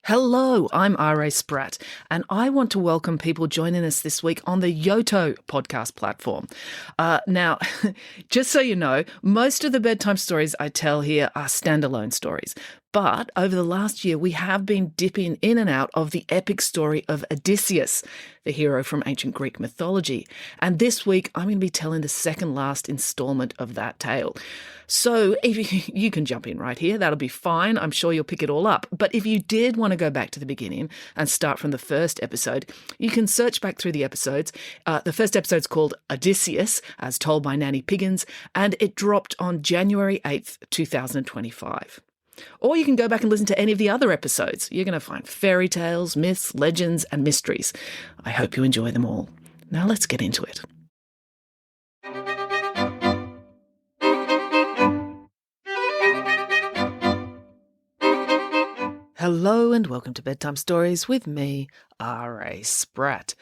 Hello, I'm R.A. Spratt, and I want to welcome people joining us this week on the Yoto podcast platform. Now, just so you know, most of the bedtime stories I tell here are standalone stories. But over the last year, we have been dipping in and out of the epic story of Odysseus, the hero from ancient Greek mythology. And this week, I'm going to be telling the second last installment of that tale. So if you can jump in right here, that'll be fine. I'm sure you'll pick it all up. But if you did want to go back to the beginning and start from the first episode, you can search back through the episodes. The first episode's called Odysseus, as told by Nanny Piggins, and it dropped on January 8th, 2025. Or you can go back and listen to any of the other episodes. You're going to find fairy tales, myths, legends, and mysteries. I hope you enjoy them all. Now let's get into it. Hello and welcome to Bedtime Stories with me, R.A. Spratt.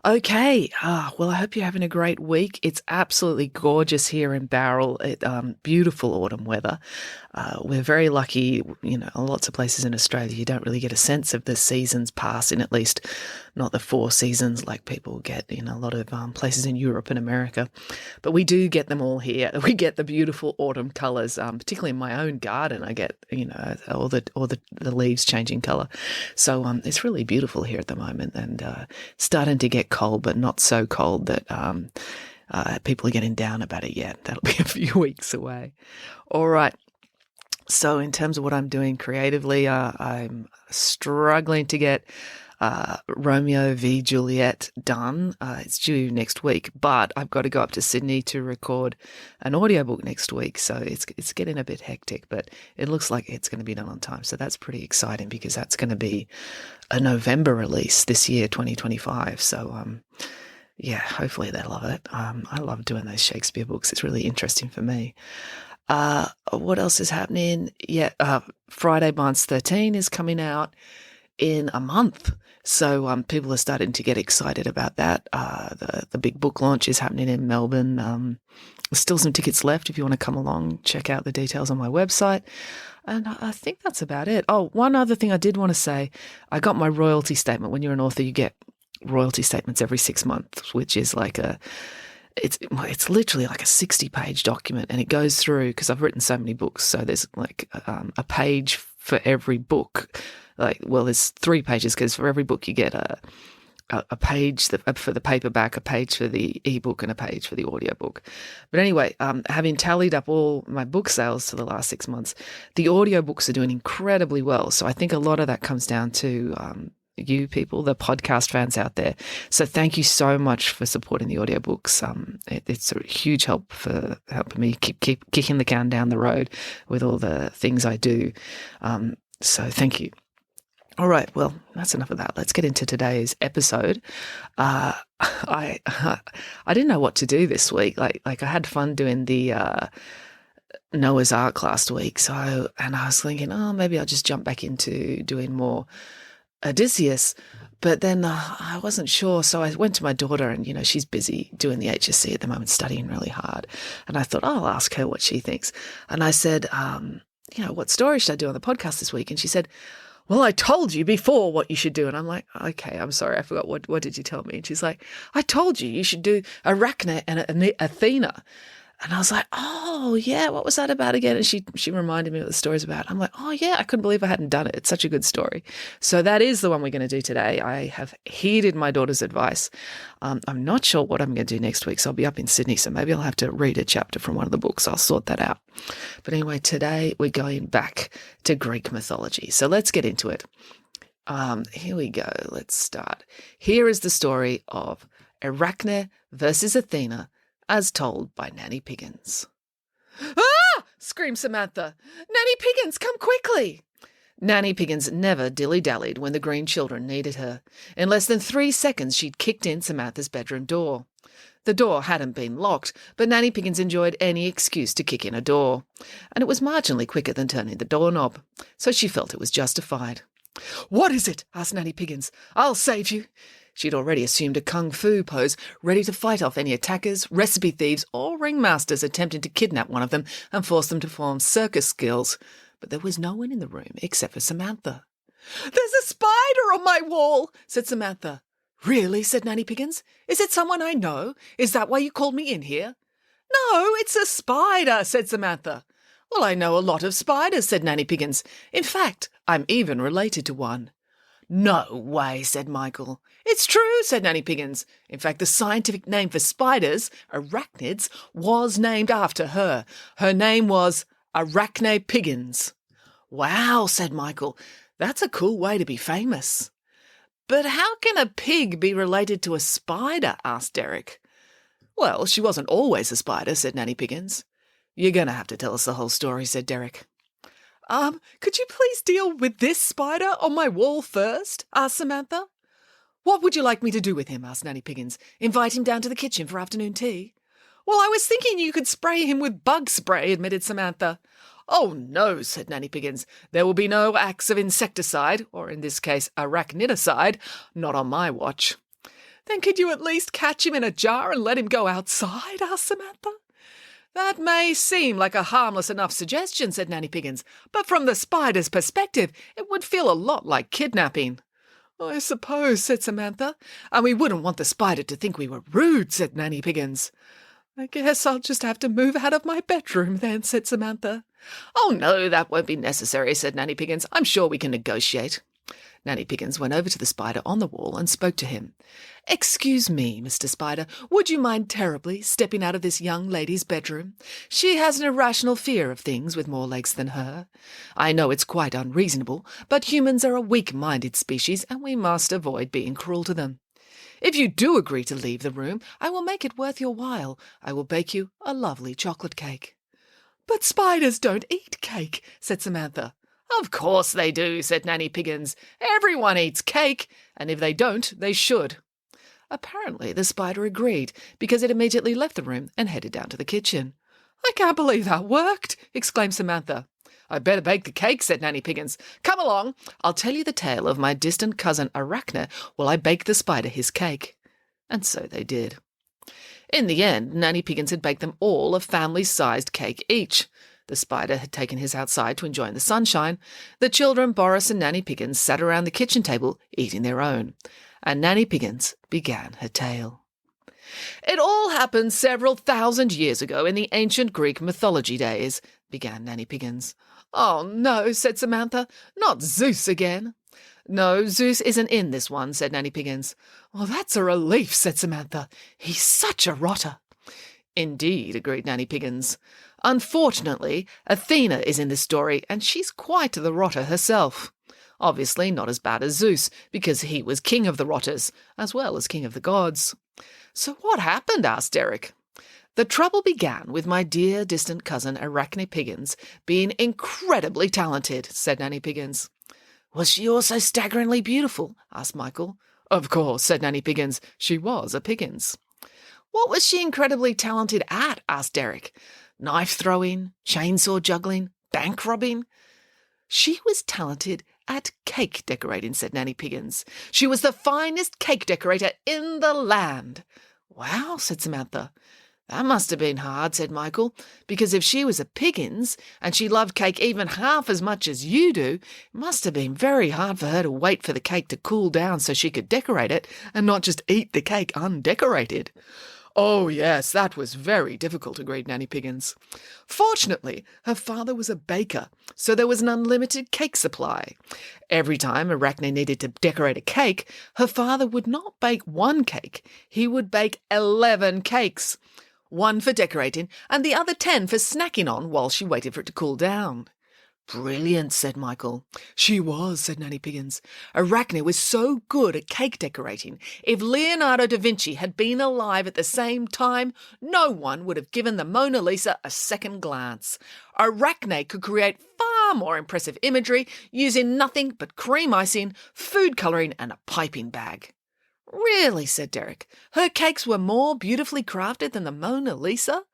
Okay, well, I hope you're having a great week. It's absolutely gorgeous here in Bowral. Beautiful autumn weather. We're very lucky, lots of places in Australia you don't really get a sense of the seasons passing, at least not the 4 seasons like people get in a lot of places in Europe and America. But we do get them all here. We get the beautiful autumn colours, particularly in my own garden. I get, all the leaves changing colour. So it's really beautiful here at the moment, and starting to get cold, but not so cold that people are getting down about it yet. That'll be a few weeks away. All right. So in terms of what I'm doing creatively, I'm struggling to get Romeo v. Juliet done. It's due next week, but I've got to go up to Sydney to record an audiobook next week. So it's getting a bit hectic, but it looks like it's going to be done on time. So that's pretty exciting because that's going to be a November release this year, 2025. So, yeah, hopefully they love it. I love doing those Shakespeare books. It's really interesting for me. What else is happening? Yeah, Friday Barnes 13 is coming out in a month. So people are starting to get excited about that. The big book launch is happening in Melbourne. There's still some tickets left if you want to come along. Check out the details on my website. And I think that's about it. Oh, one other thing I did want to say. I got my royalty statement. When you're an author, you get royalty statements every 6 months, which is like it's literally like a 60-page document, and it goes through, because I've written so many books, so there's like a page for every book. There's 3 pages, because for every book you get a page for the paperback, a page for the ebook, and a page for the audiobook. But anyway, having tallied up all my book sales for the last 6 months, the audiobooks are doing incredibly well. So I think a lot of that comes down to you people, the podcast fans out there. So thank you so much for supporting the audiobooks. It's a huge help for helping me keep kicking the can down the road with all the things I do. So thank you. All right, well, that's enough of that. Let's get into today's episode. I didn't know what to do this week. Like I had fun doing the Noah's Ark last week. And I was thinking, maybe I'll just jump back into doing more Odysseus. But then I wasn't sure. So I went to my daughter, and, she's busy doing the HSC at the moment, studying really hard. And I thought, I'll ask her what she thinks. And I said, what story should I do on the podcast this week? And she said, well, I told you before what you should do. And I'm like, okay, I'm sorry, I forgot. What did you tell me? And she's like, I told you should do Aranche and Athena. And I was like, oh, yeah, what was that about again? And she reminded me what the story's about. I'm like, oh, yeah, I couldn't believe I hadn't done it. It's such a good story. So that is the one we're going to do today. I have heeded my daughter's advice. I'm not sure what I'm going to do next week. So I'll be up in Sydney. So maybe I'll have to read a chapter from one of the books. I'll sort that out. But anyway, today we're going back to Greek mythology. So let's get into it. Here we go. Let's start. Here is the story of Aranche versus Athena, as told by Nanny Piggins. Ah! Screamed Samantha. Nanny Piggins, come quickly! Nanny Piggins never dilly-dallied when the green children needed her. In less than 3 seconds, she'd kicked in Samantha's bedroom door. The door hadn't been locked, but Nanny Piggins enjoyed any excuse to kick in a door. And it was marginally quicker than turning the doorknob, so she felt it was justified. What is it? Asked Nanny Piggins. I'll save you. She'd already assumed a kung fu pose, ready to fight off any attackers, recipe thieves, or ringmasters attempting to kidnap one of them and force them to perform circus skills. But there was no one in the room except for Samantha. "There's a spider on my wall," said Samantha. "Really?" said Nanny Piggins. "Is it someone I know? Is that why you called me in here?" "No, it's a spider," said Samantha. "Well, I know a lot of spiders," said Nanny Piggins. "In fact, I'm even related to one." "No way," said Michael. "It's true," said Nanny Piggins. "In fact, the scientific name for spiders, arachnids, was named after her. Her name was Aranche Piggins." "Wow," said Michael. "That's a cool way to be famous." "But how can a pig be related to a spider?" asked Derek. "Well, she wasn't always a spider," said Nanny Piggins. "You're going to have to tell us the whole story," said Derek. Could you please deal with this spider on my wall first?" asked Samantha. "What would you like me to do with him?" asked Nanny Piggins. "Invite him down to the kitchen for afternoon tea?" "Well, I was thinking you could spray him with bug spray," admitted Samantha. "Oh, no," said Nanny Piggins. "There will be no acts of insecticide, or in this case arachnidicide, not on my watch." "Then could you at least catch him in a jar and let him go outside?" asked Samantha. "That may seem like a harmless enough suggestion," said Nanny Piggins, "but from the spider's perspective, it would feel a lot like kidnapping." "I suppose," said Samantha. "And we wouldn't want the spider to think we were rude," said Nanny Piggins. "I guess I'll just have to move out of my bedroom then," said Samantha. "Oh, no, that won't be necessary," said Nanny Piggins. "I'm sure we can negotiate." Nanny Piggins went over to the spider on the wall and spoke to him. "Excuse me, Mr. Spider, would you mind terribly stepping out of this young lady's bedroom? She has an irrational fear of things with more legs than her. I know it's quite unreasonable, but humans are a weak-minded species and we must avoid being cruel to them. If you do agree to leave the room, I will make it worth your while. I will bake you a lovely chocolate cake." "But spiders don't eat cake," said Samantha. "Of course they do," said Nanny Piggins. "Everyone eats cake, and if they don't, they should." Apparently the spider agreed, because it immediately left the room and headed down to the kitchen. "I can't believe that worked," exclaimed Samantha. "I'd better bake the cake," said Nanny Piggins. "Come along, I'll tell you the tale of my distant cousin Arachne while I bake the spider his cake." And so they did. In the end, Nanny Piggins had baked them all a family-sized cake each. The spider had taken his outside to enjoy the sunshine. The children, Boris and Nanny Piggins, sat around the kitchen table eating their own. And Nanny Piggins began her tale. "It all happened several thousand years ago in the ancient Greek mythology days," began Nanny Piggins. "Oh, no," said Samantha. "Not Zeus again." "No, Zeus isn't in this one," said Nanny Piggins. "Well, that's a relief," said Samantha. "He's such a rotter." "Indeed," agreed Nanny Piggins. "Unfortunately, Athena is in this story, and she's quite the rotter herself. Obviously not as bad as Zeus, because he was king of the rotters, as well as king of the gods." "So what happened?" asked Derek. "The trouble began with my dear distant cousin Arachne Piggins being incredibly talented," said Nanny Piggins. "Was she also staggeringly beautiful?" asked Michael. "Of course," said Nanny Piggins. "She was a Piggins." "What was she incredibly talented at?" asked Derek. "Knife throwing, chainsaw juggling, bank robbing?" "She was talented at cake decorating," said Nanny Piggins. "She was the finest cake decorator in the land." "Wow," said Samantha. "That must have been hard," said Michael, "because if she was a Piggins and she loved cake even half as much as you do, it must have been very hard for her to wait for the cake to cool down so she could decorate it and not just eat the cake undecorated." "Oh, yes, that was very difficult," agreed Nanny Piggins. "Fortunately, her father was a baker, so there was an unlimited cake supply. Every time Arachne needed to decorate a cake, her father would not bake one cake, he would bake 11 cakes. One for decorating and the other 10 for snacking on while she waited for it to cool down." "Brilliant," said Michael. "She was," said Nanny Piggins. "Arachne was so good at cake decorating, if Leonardo da Vinci had been alive at the same time, no one would have given the Mona Lisa a second glance. Arachne could create far more impressive imagery using nothing but cream icing, food colouring and a piping bag." "Really?" said Derek. "Her cakes were more beautifully crafted than the Mona Lisa?"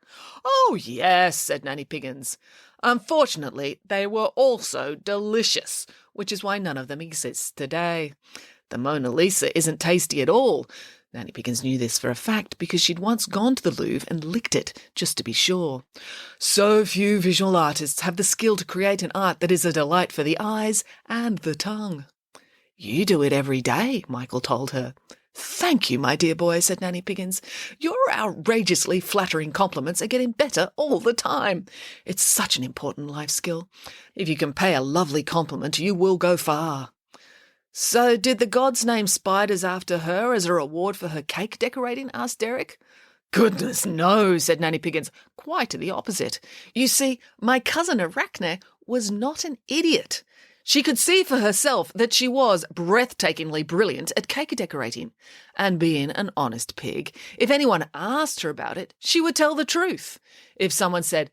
"Oh, yes," said Nanny Piggins. "Unfortunately, they were also delicious, which is why none of them exists today. The Mona Lisa isn't tasty at all." Nanny Piggins knew this for a fact because she'd once gone to the Louvre and licked it, just to be sure. So few visual artists have the skill to create an art that is a delight for the eyes and the tongue. You do it every day, Michael told her. Thank you, my dear boy, said Nanny Piggins. Your outrageously flattering compliments are getting better all the time. It's such an important life skill. If you can pay a lovely compliment, you will go far. So did the gods name spiders after her as a reward for her cake decorating? Asked Derek. Goodness, no, said Nanny Piggins. Quite the opposite. You see, my cousin Arachne was not an idiot. She could see for herself that she was breathtakingly brilliant at cake decorating. And being an honest pig, if anyone asked her about it, she would tell the truth. If someone said,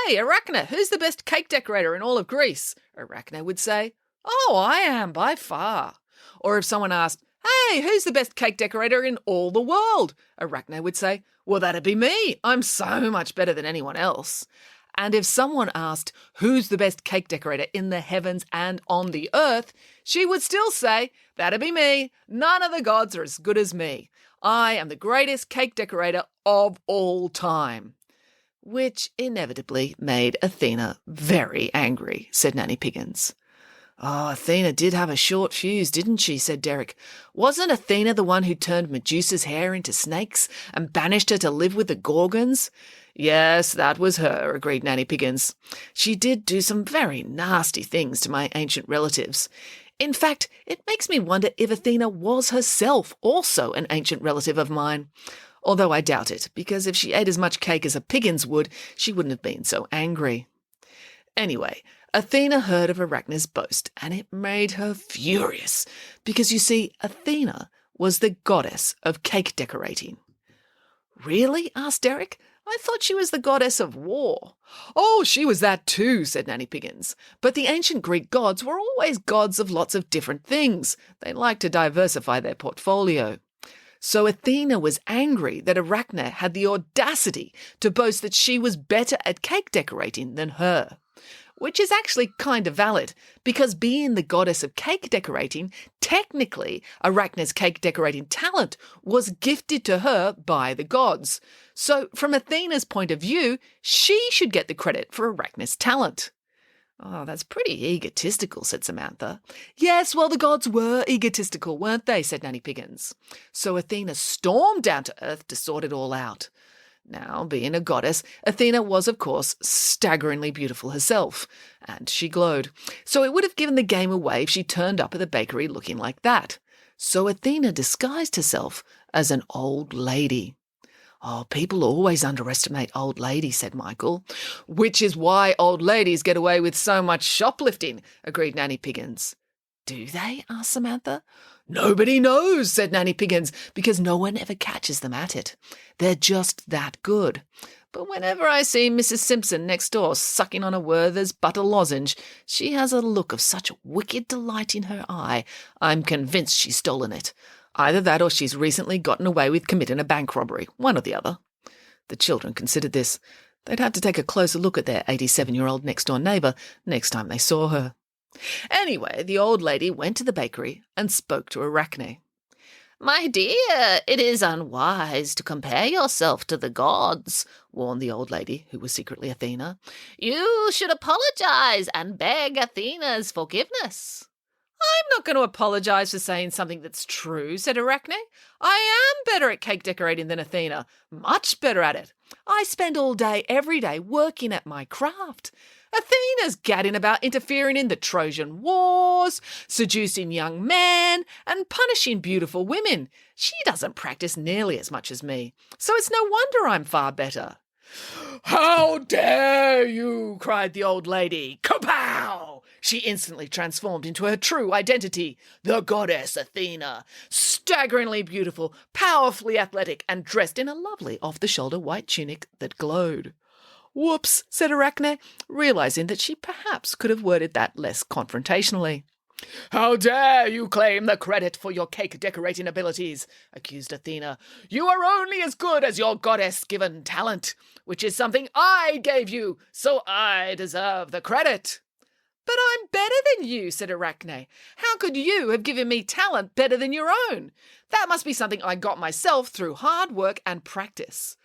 Hey, Arachne, who's the best cake decorator in all of Greece? Arachne would say, Oh, I am by far. Or if someone asked, Hey, who's the best cake decorator in all the world? Arachne would say, Well, that'd be me. I'm so much better than anyone else. And if someone asked, Who's the best cake decorator in the heavens and on the earth? She would still say, That'd be me. None of the gods are as good as me. I am the greatest cake decorator of all time. Which inevitably made Athena very angry, said Nanny Piggins. Oh, Athena did have a short fuse, didn't she? Said Derek. Wasn't Athena the one who turned Medusa's hair into snakes and banished her to live with the Gorgons? Yes, that was her, agreed Nanny Piggins. She did do some very nasty things to my ancient relatives. In fact, it makes me wonder if Athena was herself also an ancient relative of mine. Although I doubt it, because if she ate as much cake as a Piggins would, she wouldn't have been so angry. Anyway, Athena heard of Arachne's boast, and it made her furious, because you see, Athena was the goddess of cake decorating. Really? Asked Derek. I thought she was the goddess of war. Oh, she was that too, said Nanny Piggins. But the ancient Greek gods were always gods of lots of different things. They liked to diversify their portfolio. So Athena was angry that Arachne had the audacity to boast that she was better at cake decorating than her. Which is actually kind of valid, because being the goddess of cake decorating, technically Arachne's cake decorating talent was gifted to her by the gods. So from Athena's point of view, she should get the credit for Arachne's talent. Oh, that's pretty egotistical, said Samantha. Yes, well, the gods were egotistical, weren't they, said Nanny Piggins. So Athena stormed down to earth to sort it all out. Now, being a goddess, Athena was, of course, staggeringly beautiful herself, and she glowed. So it would have given the game away if she turned up at the bakery looking like that. So Athena disguised herself as an old lady. Oh, people always underestimate old ladies, said Michael. Which is why old ladies get away with so much shoplifting, agreed Nanny Piggins. Do they? Asked Samantha. Nobody knows, said Nanny Piggins, because no one ever catches them at it. They're just that good. But whenever I see Mrs. Simpson next door sucking on a Werther's butter lozenge, she has a look of such wicked delight in her eye, I'm convinced she's stolen it. Either that or she's recently gotten away with committing a bank robbery, one or the other. The children considered this. They'd have to take a closer look at their 87-year-old next-door neighbour next time they saw her. Anyway, the old lady went to the bakery and spoke to Arachne. My dear, it is unwise to compare yourself to the gods, warned the old lady, who was secretly Athena. You should apologize and beg Athena's forgiveness. I'm not going to apologise for saying something that's true, said Arachne. I am better at cake decorating than Athena, much better at it. I spend all day, every day, working at my craft. Athena's gadding about interfering in the Trojan Wars, seducing young men, and punishing beautiful women. She doesn't practice nearly as much as me, so it's no wonder I'm far better. How dare you, cried the old lady. Kapow! She instantly transformed into her true identity, the goddess Athena, staggeringly beautiful, powerfully athletic, and dressed in a lovely off-the-shoulder white tunic that glowed. Whoops, said Arachne, realising that she perhaps could have worded that less confrontationally. How dare you claim the credit for your cake-decorating abilities, accused Athena. You are only as good as your goddess-given talent, which is something I gave you, so I deserve the credit. But I'm better than you, said Arachne. How could you have given me talent better than your own? That must be something I got myself through hard work and practice.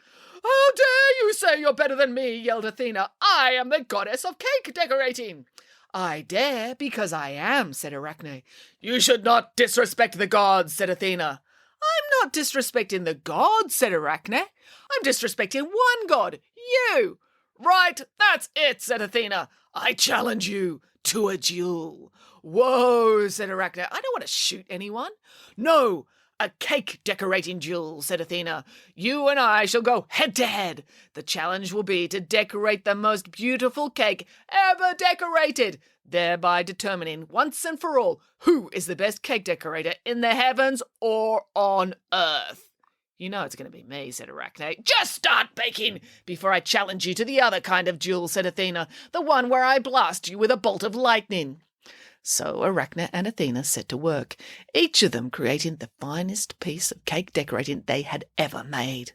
How dare you say you're better than me, yelled Athena. I am the goddess of cake decorating. I dare because I am, said Arachne. You should not disrespect the gods, said Athena. I'm not disrespecting the gods, said Arachne. I'm disrespecting one god, you. Right, that's it, said Athena. I challenge you to a duel. Whoa, said Arachne. I don't want to shoot anyone. No, a cake decorating duel, said Athena. You and I shall go head to head. The challenge will be to decorate the most beautiful cake ever decorated, thereby determining once and for all who is the best cake decorator in the heavens or on earth. You know it's going to be me, said Arachne. Just start baking before I challenge you to the other kind of duel, said Athena, the one where I blast you with a bolt of lightning. So Arachne and Athena set to work, each of them creating the finest piece of cake decorating they had ever made.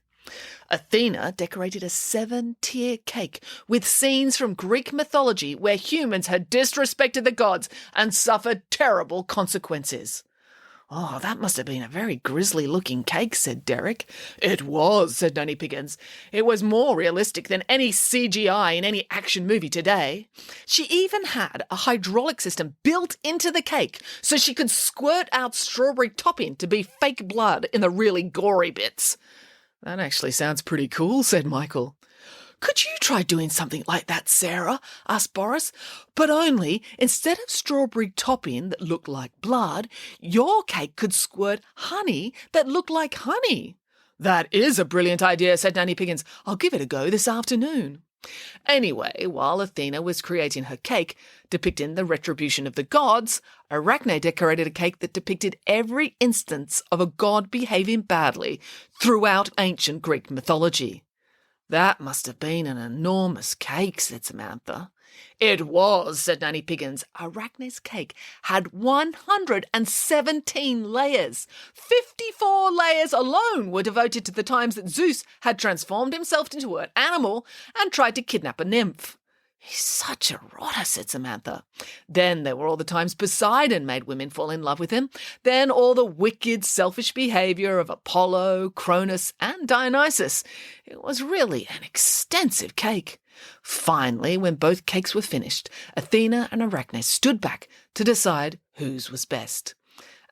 Athena decorated a 7-tier cake with scenes from Greek mythology where humans had disrespected the gods and suffered terrible consequences. Oh, that must have been a very grisly-looking cake, said Derek. It was, said Nanny Piggins. It was more realistic than any CGI in any action movie today. She even had a hydraulic system built into the cake so she could squirt out strawberry topping to be fake blood in the really gory bits. That actually sounds pretty cool, said Michael. Could you try doing something like that, Sarah? Asked Boris. But only, instead of strawberry topping that looked like blood, your cake could squirt honey that looked like honey. That is a brilliant idea, said Nanny Piggins. I'll give it a go this afternoon. Anyway, while Athena was creating her cake, depicting the retribution of the gods, Arachne decorated a cake that depicted every instance of a god behaving badly throughout ancient Greek mythology. That must have been an enormous cake, said Samantha. It was, said Nanny Piggins. Arachne's cake had 117 layers. 54 layers alone were devoted to the times that Zeus had transformed himself into an animal and tried to kidnap a nymph. He's such a rotter, said Samantha. Then there were all the times Poseidon made women fall in love with him. Then all the wicked, selfish behaviour of Apollo, Cronus, and Dionysus. It was really an extensive cake. Finally, when both cakes were finished, Athena and Arachne stood back to decide whose was best.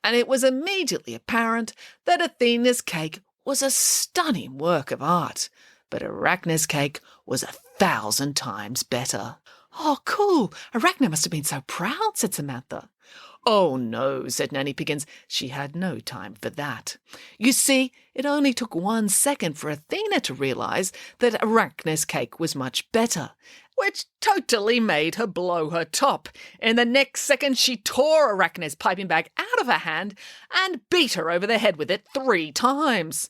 And it was immediately apparent that Athena's cake was a stunning work of art, but Arachne's cake was 1,000 times better. Oh, cool. Arachne must have been so proud, said Samantha. Oh, no, said Nanny Piggins. She had no time for that. You see, it only took 1 second for Athena to realise that Arachne's cake was much better, which totally made her blow her top. In the next second, she tore Arachne's piping bag out of her hand and beat her over the head with it 3 times.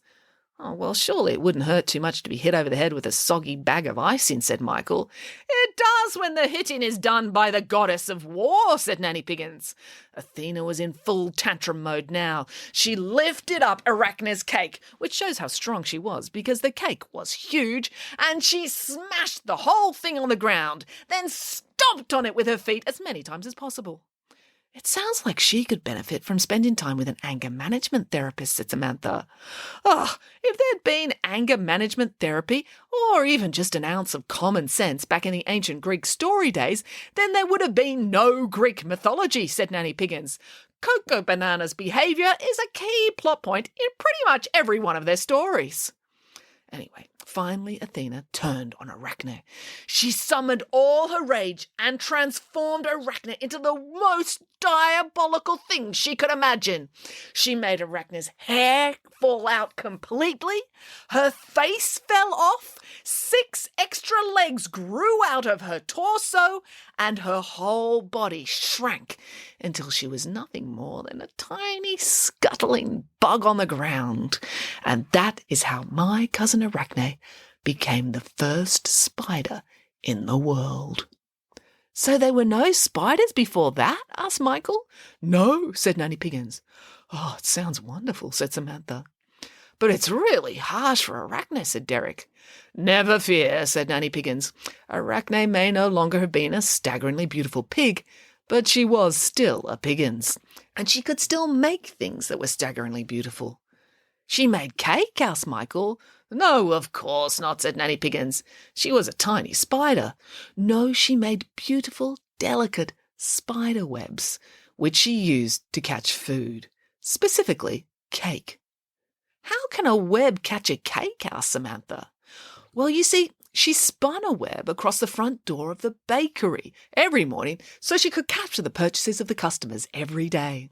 Oh, well, surely it wouldn't hurt too much to be hit over the head with a soggy bag of icing, said Michael. It does when the hitting is done by the goddess of war, said Nanny Piggins. Athena was in full tantrum mode now. She lifted up Arachne's cake, which shows how strong she was, because the cake was huge, and she smashed the whole thing on the ground, then stomped on it with her feet as many times as possible. It sounds like she could benefit from spending time with an anger management therapist, said Samantha. Oh, if there'd been anger management therapy, or even just an ounce of common sense back in the ancient Greek story days, then there would have been no Greek mythology, said Nanny Piggins. Cocoa Banana's behaviour is a key plot point in pretty much every one of their stories. Anyway, finally Athena turned on Arachne. She summoned all her rage and transformed Arachne into the most diabolical thing she could imagine. She made Arachne's hair fall out completely, her face fell off, 6 extra legs grew out of her torso, and her whole body shrank until she was nothing more than a tiny scuttling bug on the ground. And that is how my cousin Arachne became the first spider in the world. So there were no spiders before that? Asked Michael. No, said Nanny Piggins. Oh, it sounds wonderful, said Samantha. But it's really harsh for Arachne, said Derek. Never fear, said Nanny Piggins. Arachne may no longer have been a staggeringly beautiful pig, but she was still a Piggins, and she could still make things that were staggeringly beautiful. She made cake, asked Michael. No, of course not, said Nanny Piggins. She was a tiny spider. No, she made beautiful, delicate, spider webs, which she used to catch food, specifically cake. How can a web catch a cake? Asked Samantha. Well, you see, she spun a web across the front door of the bakery every morning so she could capture the purchases of the customers every day.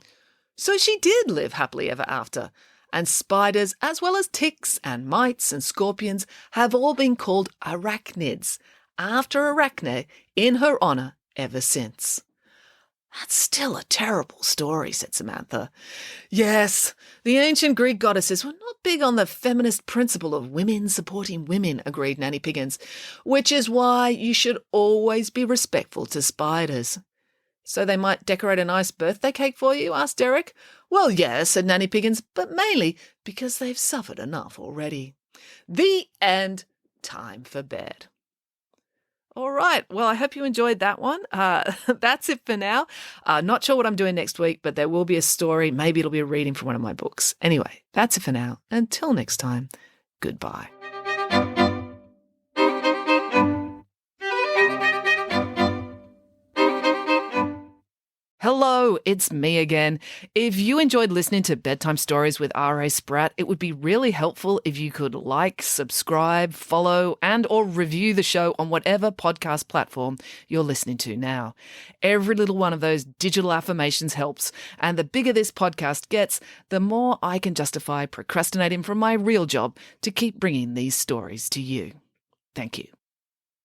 So she did live happily ever after, and spiders, as well as ticks and mites and scorpions, have all been called arachnids, after Arachne, in her honour ever since. That's still a terrible story, said Samantha. Yes, the ancient Greek goddesses were not big on the feminist principle of women supporting women, agreed Nanny Piggins, which is why you should always be respectful to spiders. So they might decorate a nice birthday cake for you? Asked Derek. Well, yes, said Nanny Piggins, but mainly because they've suffered enough already. The end. Time for bed. All right. Well, I hope you enjoyed that one. That's it for now. Not sure what I'm doing next week, but there will be a story. Maybe it'll be a reading from one of my books. Anyway, that's it for now. Until next time, goodbye. Hello, it's me again. If you enjoyed listening to Bedtime Stories with R.A. Spratt, it would be really helpful if you could like, subscribe, follow, and or review the show on whatever podcast platform you're listening to now. Every little one of those digital affirmations helps, and the bigger this podcast gets, the more I can justify procrastinating from my real job to keep bringing these stories to you. Thank you.